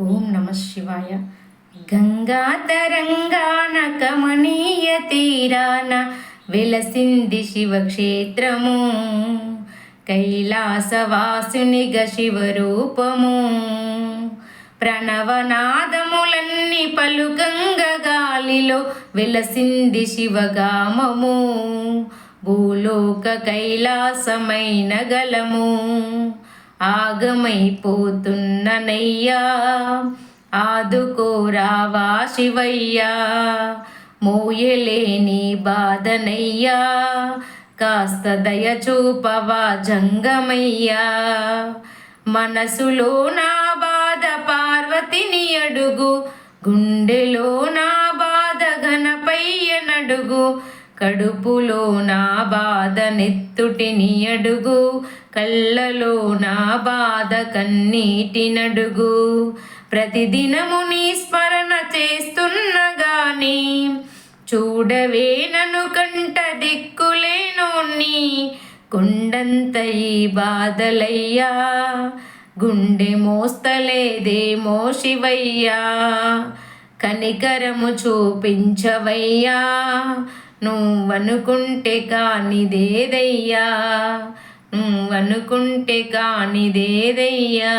ఓం నమ శివాయ. గంగా తరంగాన కమనీయ తీరాన వెలసింది శివక్షేత్రము, కైలాసవాసునిగ శివరూపము. ప్రణవనాదములన్నీ పలుకంగ గాలిలో వెలసింది శివగామము, భూలోక కైలాసమైన గలము. ఆగమైపోతున్ననయ్యా, ఆదుకోరావా శివయ్యా, మోయలేని బాధనయ్యా, కాస్త దయ చూపవా జంగమయ్యా. మనసులో నా బాధ పార్వతిని అడుగు, గుండెలో నా బాధ గణపయ్యనడుగు, కడుపులో నా బాధ నెత్తుటిని అడుగు, కళ్ళలో నా బాధ కన్నీటినడుగు. ప్రతిదినము నీ స్మరణ చేస్తున్నగాని చూడవే నన్ను కంట దిక్కులేనోన్ని. కొండంత ఈ బాధలయ్యా, గుండె మోస్తలేదేమో శివయ్యా, కనికరము చూపించవయ్యా, నువ్వనుకుంటే కానిదేదయ్యా, నువ్వనుకుంటే కానిదేదయ్యా.